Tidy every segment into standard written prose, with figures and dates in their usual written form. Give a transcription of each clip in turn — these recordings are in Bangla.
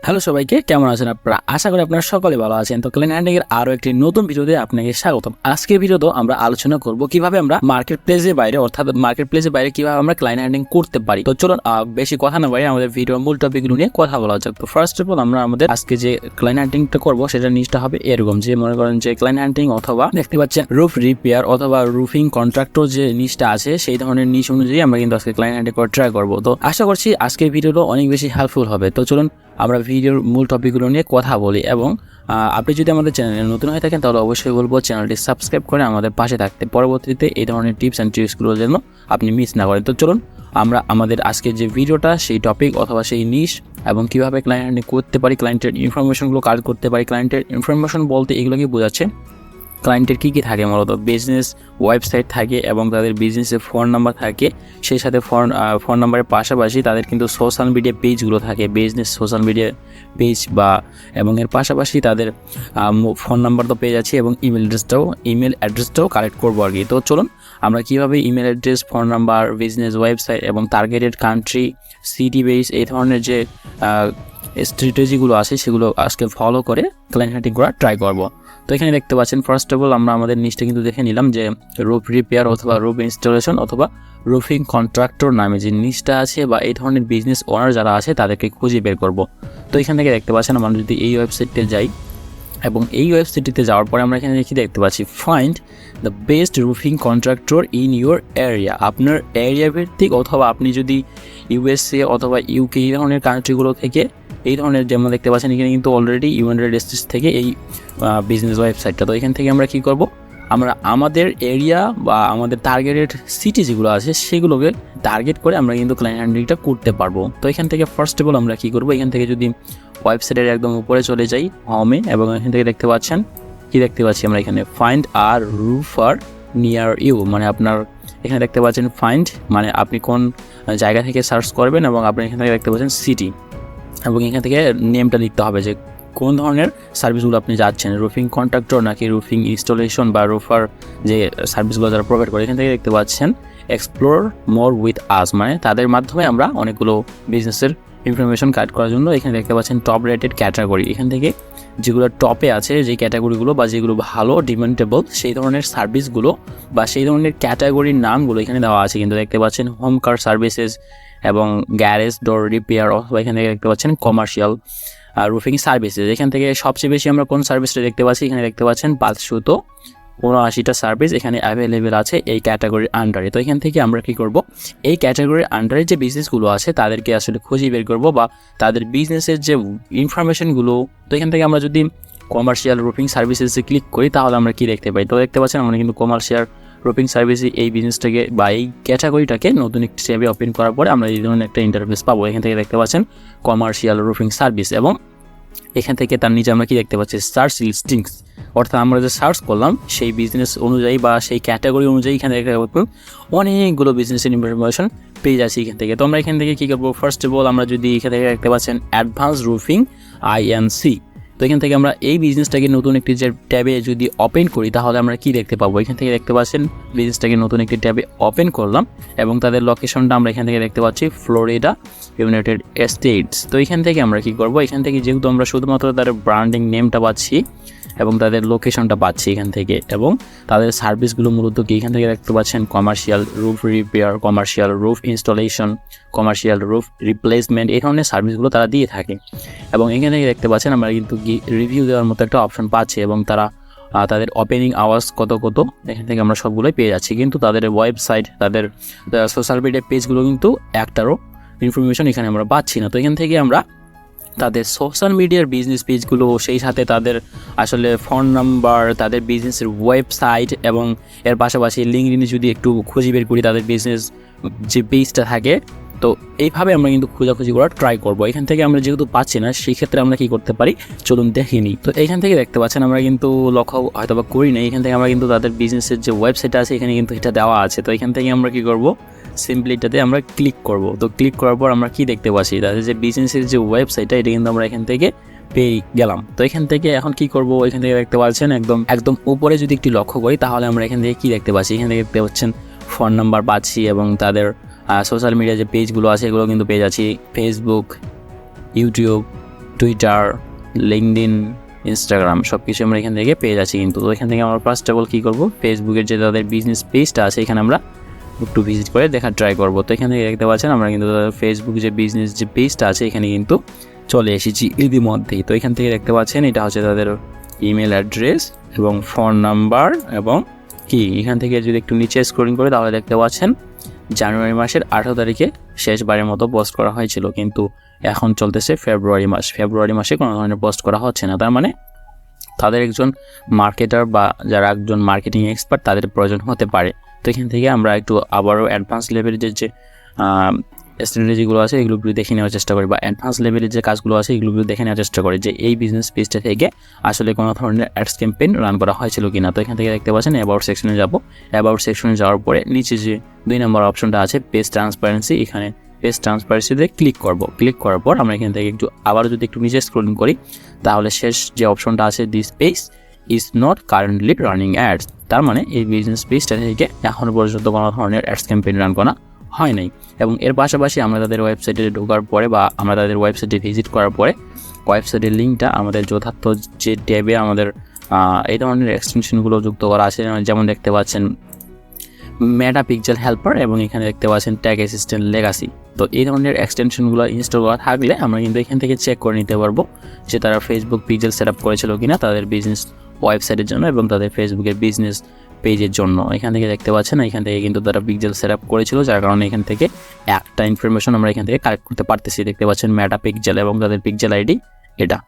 হ্যালো সবাইকে, কেমন আছেন আপনারা? আশা করি আপনারা সকলে ভালো আছেন। তো ক্লায়েন্ট হান্টিং এর আরো একটি নতুন ভিডিওতে আপনাকে স্বাগতম। আজকের ভিডিওতে আমরা আলোচনা করব কিভাবে আমরা মার্কেট প্লেসের বাইরে অর্থাৎ মার্কেট প্লেসের বাইরে কিভাবে আমরা ক্লায়েন্ট হান্টিং করতে পারি। তো চলুন বেশি কথা না বাড়িয়ে আমাদের ভিডিওর মূল টপিকগুলো নিয়ে কথা বলা যাক। তো ফার্স্ট অফ অল আমরা আমাদের আজকে যে ক্লায়েন্ট হান্টিংটা করব সেটা নিচটা হবে এরকম, যে মনে করেন যে ক্লায়েন্ট হান্টিং অথবা দেখতে পাচ্ছেন রুফ রিপেয়ার অথবা রুফিং কন্ট্রাক্টর যে নিচটা আছে সেই ধরনের নিচ অনুযায়ী আমরা কিন্তু আজকে ক্লায়েন্ট হান্টিং করে ট্রাই করব। তো আশা করছি আজকের ভিডিওটা অনেক বেশি হেল্পফুল হবে। তো চলুন আমরা ভিডিওর মূল টপিকগুলো নিয়ে কথা বলি এবং আপনি যদি আমাদের চ্যানেলে নতুন হয়ে থাকেন তাহলে অবশ্যই বলবো চ্যানেলটি সাবস্ক্রাইব করে আমাদের পাশে থাকতে, পরবর্তীতে এই ধরনের টিপস অ্যান্ড ট্রিক্সগুলো যেন আপনি মিস না করেন। তো চলুন আমরা আমাদের আজকের যে ভিডিওটা সেই টপিক অথবা সেই নিশ এবং কীভাবে ক্লায়েন্ট করতে পারি, ক্লায়েন্টের ইনফরমেশনগুলো কালেক্ট করতে পারি। ক্লায়েন্টের ইনফরমেশন বলতে এগুলোকে বোঝাচ্ছে ক্লায়েন্টের কী কী থাকে, মূলত বিজনেস ওয়েবসাইট থাকে এবং তাদের বিজনেসের ফোন নাম্বার থাকে, সেই সাথে ফোন নাম্বারের পাশাপাশি তাদের কিন্তু সোশ্যাল মিডিয়া পেজগুলো থাকে, বিজনেস সোশ্যাল মিডিয়া পেজ এবং এর পাশাপাশি তাদের ফোন নাম্বার তো পেয়ে যাচ্ছি এবং ইমেল অ্যাড্রেসটাও কালেক্ট করবো আর কি। তো চলুন আমরা কীভাবে email address, phone number, business website এবং টার্গেটেড কান্ট্রি, সিটি বেস এই ধরনের যে স্ট্র্যাটেজিগুলো আছে সেগুলো আজকে ফলো করে ক্লায়েন্ট হান্টিং করা ট্রাই করব। তো এখানে দেখতে পাচ্ছেন ফার্স্ট অফ অল আমরা আমাদের নিচটা কিন্তু দেখে নিলাম যে রুফ রিপেয়ার অথবা রুফ ইনস্টলেশন অথবা রুফিং কন্ট্রাক্টর নামে যে নিচটা আছে বা এই ধরনের বিজনেস ওনার যারা আছে তাদেরকে খুঁজে বের করব। তো এখান থেকে দেখতে পাচ্ছেন আমরা যদি এই ওয়েবসাইটে যাই এবং এই ওয়েবসাইটটিতে যাওয়ার পরে আমরা এখানে দেখতে পাচ্ছি find the best roofing contractor in your area. আপনার এরিয়া ভিত্তিক অথবা আপনি যদি ইউএসএ অথবা ইউকে এই ধরনের কান্ট্রিগুলো থেকে এই ধরনের যেমন দেখতে পাচ্ছেন এখানে কিন্তু অলরেডি ইউনাইটেড স্টেটস থেকে এই বিজনেস ওয়েবসাইটটা। তো এখান থেকে আমরা কী করব, আমরা আমাদের এরিয়া বা আমাদের টার্গেটেড সিটি যেগুলো আছে সেগুলোকে টার্গেট করে আমরা কিন্তু ক্লায়েন্ট হান্টিংটা করতে পারবো। তো এখান থেকে ফার্স্ট অফ অল আমরা কী করবো, এখান থেকে যদি ওয়েবসাইটের একদম উপরে চলে যাই হোমে এবং এখান থেকে দেখতে পাচ্ছেন কি দেখতে পাচ্ছি আমরা এখানে ফাইন্ড আর রুফার নিয়ার ইউ, মানে আপনার এখানে দেখতে পাচ্ছেন ফাইন্ড মানে আপনি কোন জায়গা থেকে সার্চ করবেন এবং আপনি এখান থেকে দেখতে পাচ্ছেন সিটি এবং এখান থেকে নেমটা লিখতে হবে যে কোন ধরনের সার্ভিসগুলো আপনি যাচ্ছেন, রুফিং কন্ট্রাক্টর নাকি রুফিং ইনস্টলেশন বা রুফার যে সার্ভিসগুলো যারা প্রোভাইড করে। এখান থেকে দেখতে পাচ্ছেন এক্সপ্লোর মোর উইথ আস, মানে তাদের মাধ্যমে আমরা অনেকগুলো বিজনেসের ইনফরমেশন কালেক্ট করার জন্য এখানে দেখতে পাচ্ছেন টপ রেটেড ক্যাটাগরি, এখান থেকে যেগুলো টপে আছে যে ক্যাটাগরিগুলো বা যেগুলো ভালো ডিমান্ডেবল সেই ধরনের সার্ভিসগুলো বা সেই ধরনের ক্যাটাগরির নামগুলো এখানে দেওয়া আছে। কিন্তু দেখতে পাচ্ছেন হোম কার সার্ভিসেস এবং গ্যারেজ ডোর রিপেয়ার অথবা এখানে থেকে দেখতে পাচ্ছেন কমার্শিয়াল রুফিং সার্ভিসেস। এখান থেকে সবচেয়ে বেশি আমরা কোন সার্ভিসটা দেখতে পাচ্ছি, এখানে দেখতে পাচ্ছেন 579টা সার্ভিস এখানে অ্যাভেলেবেল আছে এই ক্যাটাগরির আন্ডারে। তো এখান থেকে আমরা কী করব, এই ক্যাটাগরির আন্ডারে যে বিজনেসগুলো আছে তাদেরকে আসলে খুঁজে বের করব বা তাদের বিজনেসের যে ইনফরমেশনগুলো। তো এখান থেকে আমরা যদি কমার্শিয়াল রুফিং সার্ভিসেসে ক্লিক করি তাহলে আমরা কি দেখতে পাই, তো দেখতে পাচ্ছেন আমরা কিন্তু কমার্শিয়াল রুফিং সার্ভিসে এই বিজনেসটাকে বা এই ক্যাটাগরিটাকে নতুন একটি ট্যাবে ওপেন করার পরে আমরা এই ধরনের একটা ইন্টারফেস পাবো। এখান থেকে দেখতে পাচ্ছেন কমার্শিয়াল রুফিং সার্ভিস এবং এখান থেকে তার নিচে আমরা কি দেখতে পাচ্ছি সার্চ লিস্টিংস, অর্থাৎ আমরা যে সার্চ করলাম সেই বিজনেস অনুযায়ী বা সেই ক্যাটাগরি অনুযায়ী এখানে দেখতে পাবো অনেকগুলো বিজনেসের ইনফরমেশন পেয়ে যাচ্ছি এখান থেকে। তো আমরা এখান থেকে কী করবো, ফার্স্ট অফ অল আমরা যদি এখান থেকে দেখতে পাচ্ছেন অ্যাডভান্স রুফিং INC, তো এখান থেকে আমরা এই বিজনেসটাকে নতুন একটি যে ট্যাবে যদি ওপেন করি তাহলে আমরা কি দেখতে পাবো, এখান থেকে দেখতে পাচ্ছেন বিজনেসটাকে নতুন একটি ট্যাবে ওপেন করলাম এবং তাদের লোকেশনটা আমরা এখান থেকে দেখতে পাচ্ছি ফ্লোরিডা, ইউনাইটেড স্টেটস। তো এখান থেকে আমরা কি করব, এখান থেকে যেহেতু আমরা শুধুমাত্র তাদের ব্র্যান্ডিং নেমটা পাচ্ছি এবং তাদের লোকেশনটা পাচ্ছি এখান থেকে এবং তাদের সার্ভিসগুলো মূলত কি এখান থেকে দেখতে পাচ্ছেন commercial roof repair, commercial roof installation, commercial roof replacement, এই ধরনের সার্ভিসগুলো তারা দিয়ে থাকে এবং এখান থেকে দেখতে পাচ্ছেন আমরা কিন্তু রিভিউ দেওয়ার মতো একটা অপশন পাচ্ছি এবং তারা তাদের ওপেনিং আওয়ার্স কত এখান থেকে আমরা সবগুলোই পেয়ে যাচ্ছি। কিন্তু তাদের ওয়েবসাইট, তাদের সোশ্যাল মিডিয়া পেজগুলো কিন্তু একটারও ইনফরমেশন এখানে আমরা পাচ্ছি না। তো এখান থেকে আমরা তাদের সোশ্যাল মিডিয়ার বিজনেস পেজগুলো, সেই সাথে তাদের আসলে ফোন নাম্বার, তাদের বিজনেসের ওয়েবসাইট এবং এর পাশাপাশি লিঙ্কডইনে যদি একটু খুঁজে বের করি তাদের বিজনেস যে পেজটা থাকে, তো এইভাবে আমরা কিন্তু খোঁজাখুঁজি করার ট্রাই করবো। এখান থেকে আমরা যেহেতু পাচ্ছি না সেই ক্ষেত্রে আমরা কী করতে পারি, চলুন দেখে নিই। তো এখান থেকে দেখতে পাচ্ছেন আমরা কিন্তু লক্ষ্য হয়তো বা করি না, এখান থেকে আমরা কিন্তু তাদের বিজনেসের যে ওয়েবসাইট আছে এখানে কিন্তু এটা দেওয়া আছে। তো এখান থেকে আমরা কী করবো, সিম্পলি এটাতে আমরা ক্লিক করব। তো ক্লিক করার পর আমরা কি দেখতে পাচ্ছি, তাদের যে বিজনেসের যে ওয়েবসাইটটা এটা কিন্তু আমরা এখান থেকে পেয়ে গেলাম। তো এখান থেকে এখন কি করব, এখান থেকে দেখতে পাচ্ছেন একদম উপরে যদি একটি লক্ষ্য করি তাহলে আমরা এখান থেকে কি দেখতে পাচ্ছি, এখান থেকে দেখতে পাচ্ছেন ফোন নাম্বার পাচ্ছি এবং তাদের সোশ্যাল মিডিয়া যে পেজগুলো আছে এগুলো কিন্তু পেয়ে যাচ্ছি, Facebook, YouTube, Twitter, LinkedIn, Instagram সব কিছু আমরা এখান থেকে পেয়ে যাচ্ছি। কিন্তু তো এখান থেকে আমরা ফার্স্ট অফ অল কী করবো, ফেসবুকের যে তাদের বিজনেস পেজটা আছে এখানে আমরা একটু ভিজিট করে দেখার ট্রাই করবো। তো এখান থেকে দেখতে পাচ্ছেন আমরা কিন্তু ফেসবুক যে বিজনেস যে পেজটা আছে এখানে কিন্তু চলে এসেছি ইতিমধ্যেই। তো এখান থেকে দেখতে পাচ্ছেন এটা হচ্ছে তাদের ইমেল অ্যাড্রেস এবং ফোন নাম্বার এবং কি এখান থেকে যদি একটু নিচে স্ক্রলিং করে তাহলে দেখতে পাচ্ছেন জানুয়ারি মাসের 18 তারিখে শেষবারের মতো পোস্ট করা হয়েছিল, কিন্তু এখন চলতেছে ফেব্রুয়ারি মাসে কোনো ধরনের পোস্ট করা হচ্ছে না। তার মানে তাদের একজন মার্কেটার বা যারা একজন মার্কেটিং এক্সপার্ট তাদের প্রয়োজন হতে পারে। তো এখান থেকে আমরা একটু আবারও অ্যাডভান্স লেভেলের যে স্ট্র্যাটেজিগুলো আছে এগুলো দেখে নেওয়ার চেষ্টা করি, বা অ্যাডভান্স লেভেলের যে কাজগুলো আছে এগুলো দেখে নেওয়ার চেষ্টা করি যে এই বিজনেস পেজটা থেকে আসলে কোনো ধরনের অ্যাডস ক্যাম্পেইন রান করা হয়েছিল কিনা। তো এখান থেকে দেখতে পাচ্ছেন অ্যাবাউট সেকশনে যাব। অ্যাবাউট সেকশনে যাওয়ার পরে নিচে যে 2 নম্বর অপশনটা আছে পেজ ট্রান্সপারেন্সি, এখানে পেজ ট্রান্সপারেন্সিতে ক্লিক করব। ক্লিক করার পর আমরা এখান থেকে আবারও যদি একটু নিচে স্ক্রলিং করি তাহলে শেষ যে অপশনটা আছে this page is not currently running ads, তার মানে এই বিজনেস পেজটা থেকে এখনও পর্যন্ত কোনো ধরনের অ্যাডস ক্যাম্পেইন রান করা হয় নাই। এবং এর পাশাপাশি আমরা তাদের ওয়েবসাইটে ঢোকার পরে বা আমরা তাদের ওয়েবসাইটে ভিজিট করার পরে ওয়েবসাইটের লিঙ্কটা আমাদের যথার্থ যে ট্যাবে আমাদের এই ধরনের এক্সটেনশনগুলো যুক্ত করা আছে, যেমন দেখতে পাচ্ছেন মেটা পিক্সেল হেল্পার এবং এখানে দেখতে পাচ্ছেন ট্যাগ অ্যাসিস্ট্যান্ট লেগাসি। তো এই ধরনের এক্সটেনশনগুলো ইনস্টল করা থাকলে আমরা কিন্তু এখান থেকে চেক করে নিতে পারবো যে তারা ফেসবুক পিক্সেল সেট আপ করেছিল কিনা তাদের বিজনেস ওয়েবসাইটের জন্য এবং তাদের ফেসবুকের বিজনেস পেজের জন্য। এখান থেকে দেখতে পাচ্ছেন এখান থেকে কিন্তু তারা পিক্সেল সেট আপ করেছিল, যার কারণে এখান থেকে একটা ইনফরমেশন আমরা এখান থেকে কালেক্ট করতে পারতেছি। দেখতে পাচ্ছেন মেটা পিক্সেল এবং তাদের পিক্সেল আইডি এটা।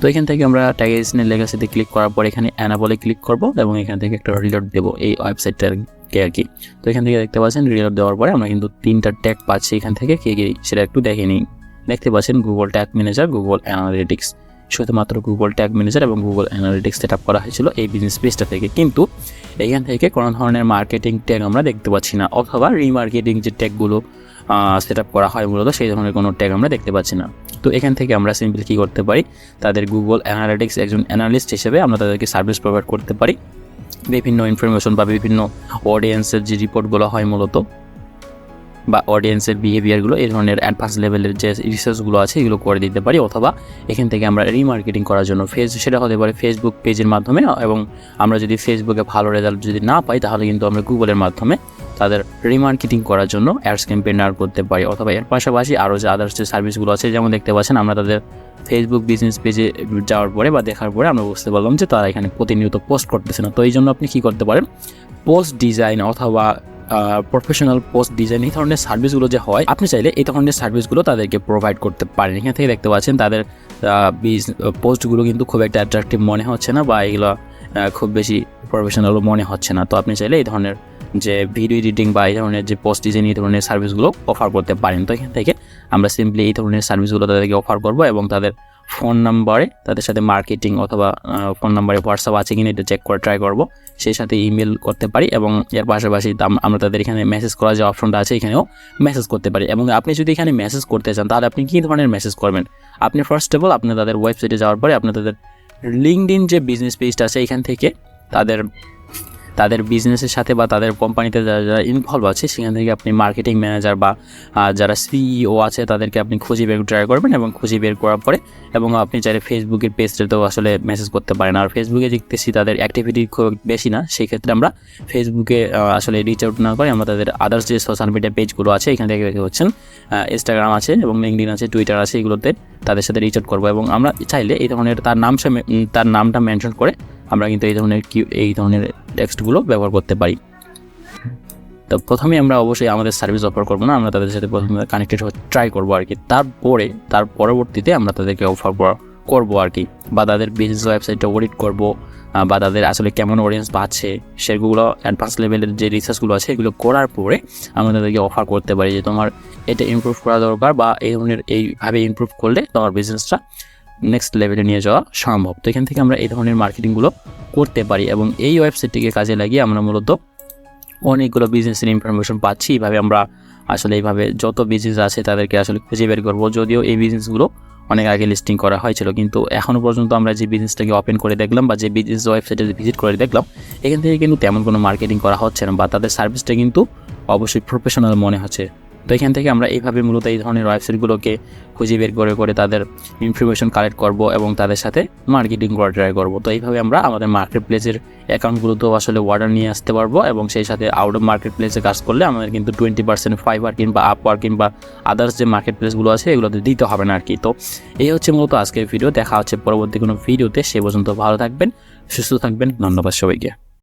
তো এখান থেকে আমরা ট্যাগ অ্যাসিস্ট্যান্ট লেগাসিতে ক্লিক করার পর এখানে অ্যানাবলে ক্লিক করব এবং এখান থেকে একটা রিলোড দেবো এই ওয়েবসাইটটাকে আর কি। তো এখান থেকে দেখতে পাচ্ছেন রিলোড দেওয়ার পরে আমরা কিন্তু 3টা ট্যাগ পাচ্ছি এখান থেকে, কে সেটা একটু দেখে নিই। দেখতে পাচ্ছেন Google tag manager, Google analytics, শুধুমাত্র গুগল ট্যাগ ম্যানেজার এবং গুগল অ্যানালিটিক্স সেট আপ করা হয়েছিল এই বিজনেস পেজটা থেকে। কিন্তু এখান থেকে কোনো ধরনের মার্কেটিং ট্যাগ আমরা দেখতে পাচ্ছি না, অথবা রিমার্কেটিং যে ট্যাগগুলো সেট আপ করা হয় মূলত সেই ধরনের কোনো ট্যাগ আমরা দেখতে পাচ্ছি না। তো এখান থেকে আমরা সিম্পলি কী করতে পারি, তাদের গুগল অ্যানালিটিক্স একজন অ্যানালিস্ট হিসেবে আমরা তাদেরকে সার্ভিস প্রোভাইড করতে পারি। বিভিন্ন ইনফরমেশন বা বিভিন্ন অডিয়েন্সের যে রিপোর্টগুলো হয় মূলত বা অডিয়েন্সের বিহেভিয়ারগুলো এই ধরনের অ্যাডভান্স লেভেলের যে রিসার্চগুলো আছে এগুলো করে দিতে পারি, অথবা এখান থেকে আমরা রিমার্কেটিং করার জন্য সেটা হতে পারে ফেসবুক পেজের মাধ্যমে, এবং আমরা যদি ফেসবুকে ভালো রেজাল্ট যদি না পাই তাহলে কিন্তু আমরা গুগলের মাধ্যমে তাদের রিমার্কেটিং করার জন্য অ্যাডস ক্যাম্পেইন রান করতে পারি। অথবা এর পাশাপাশি আরও যে আদার্স যে সার্ভিসগুলো আছে, যেমন দেখতে পাচ্ছেন আমরা তাদের ফেসবুক বিজনেস পেজে যাওয়ার পরে বা দেখার পরে আমরা বুঝতে পারলাম যে তারা এখানে প্রতিনিয়ত পোস্ট করতেছে না। তো এই জন্য আপনি কী করতে পারেন, পোস্ট ডিজাইন অথবা প্রফেশনাল পোস্ট ডিজাইন এই ধরনের সার্ভিসগুলো যে হয় আপনি চাইলে এই ধরনের সার্ভিসগুলো তাদেরকে প্রোভাইড করতে পারেন। এখান থেকে দেখতে পাচ্ছেন তাদের পোস্টগুলো কিন্তু খুব একটা অ্যাট্রাকটিভ মনে হচ্ছে না বা এগুলো খুব বেশি প্রফেশনালও মনে হচ্ছে না। তো আপনি চাইলে এই ধরনের যে ভিডিও এডিটিং বা এই ধরনের যে পোস্ট ডিজাইন এই ধরনের সার্ভিসগুলো অফার করতে পারেন। তো এখান থেকে আমরা সিম্পলি এই ধরনের সার্ভিসগুলো তাদেরকে অফার করবো এবং তাদের ফোন নাম্বারে তাদের সাথে মার্কেটিং অথবা ফোন নাম্বারে হোয়াটসঅ্যাপ আছে কিনা এটা চেক করে ট্রাই করবো, সেই সাথে ইমেল করতে পারি এবং এর পাশাপাশি আমরা তাদের এখানে মেসেজ করার যে অপশনটা আছে এখানেও মেসেজ করতে পারি। এবং আপনি যদি এখানে মেসেজ করতে চান তাহলে আপনি কী ধরনের মেসেজ করবেন, আপনি ফার্স্ট অফ অল আপনি তাদের ওয়েবসাইটে যাওয়ার পরে আপনি তাদের লিঙ্কডইন যে বিজনেস পেজটা আছে এখান থেকে তাদের বিজনেসের সাথে বা তাদের কোম্পানিতে যারা ইনভলভ আছে সেখান থেকে আপনি মার্কেটিং ম্যানেজার বা যারা সিইও আছে তাদেরকে আপনি খুঁজে বের ট্রাই করবেন এবং খুঁজে বের করার পরে এবং আপনি চাইলে ফেসবুকের পেজটাতেও আসলে মেসেজ করতে পারেন। আর ফেসবুকে দেখতেছি তাদের অ্যাক্টিভিটি খুব বেশি না, সেই ক্ষেত্রে আমরা ফেসবুকে আসলে রিচ আউট না করে আমরা তাদের আদার্স যে সোশ্যাল মিডিয়া পেজগুলো আছে এখান থেকে দেখতে পাচ্ছেন ইনস্টাগ্রাম আছে এবং লিঙ্কডইন আছে, টুইটার আছে, এগুলোতে তাদের সাথে রিচ আউট করবো এবং আমরা চাইলে এই ধরনের তার নামটা মেনশন করে আমরা কিন্তু এই ধরনের টেক্সটগুলো ব্যবহার করতে পারি। তো প্রথমে আমরা অবশ্যই আমাদের সার্ভিস অফার করবো না, আমরা তাদের সাথে প্রথমে কানেক্টেড হতে ট্রাই করবো আর কি, তার পরবর্তীতে আমরা তাদেরকে অফার করবো আর কি, বা তাদের বিজনেস ওয়েবসাইটটা অডিট করবো বা তাদের আসলে কেমন অডিয়েন্স পাচ্ছে সেগুলো অ্যাডভান্স লেভেলের যে রিসার্চগুলো আছে এগুলো করার পরে আমরা তাদেরকে অফার করতে পারি যে তোমার এটা ইমপ্রুভ করা দরকার বা এই ধরনের এইভাবে ইমপ্রুভ করলে তোমার বিজনেসটা নেক্সট লেভেলে নিয়ে যাওয়া সম্ভব। তো এখান থেকে আমরা এই ধরনের মার্কেটিংগুলো করতে পারি এবং এই ওয়েবসাইটটিকে কাজে লাগিয়ে আমরা মূলত অনেকগুলো বিজনেসের ইনফরমেশন পাচ্ছি। এইভাবে এইভাবে যত বিজনেস আছে তাদেরকে আসলে খুঁজে বের করবো, যদিও এই বিজনেসগুলো অনেক আগে লিস্টিং করা হয়েছিল কিন্তু এখনও পর্যন্ত আমরা যে বিজনেসটাকে ওপেন করে দেখলাম বা যে বিজনেস ওয়েবসাইটে ভিজিট করে দেখলাম এখান থেকে কিন্তু তেমন কোনো মার্কেটিং করা হচ্ছে না বা তাদের সার্ভিসটা কিন্তু অবশ্যই প্রফেশনাল মনে হচ্ছে। তো এখান থেকে আমরা এইভাবে মূলত এই ধরনের ওয়েবসাইটগুলোকে খুঁজে বের করে তাদের ইনফরমেশন কালেক্ট করব এবং তাদের সাথে মার্কেটিং করা ট্রাই করব। তো এইভাবে আমরা আমাদের মার্কেট প্লেসের অ্যাকাউন্টগুলোতেও আসলে অর্ডার নিয়ে আসতে পারবো এবং সেই সাথে আউট অফ মার্কেট প্লেসে কাজ করলে আমাদের কিন্তু 20% ফাইবার কিংবা আপওয়ার্ক কিংবা আদার্স যে মার্কেট প্লেসগুলো আছে এগুলোতে দিতে হবে না আর কি। তো এই হচ্ছে মূলত আজকের ভিডিও। দেখা হচ্ছে পরবর্তী কোনো ভিডিওতে। সে পর্যন্ত ভালো থাকবেন, সুস্থ থাকবেন। ধন্যবাদ সবাইকে।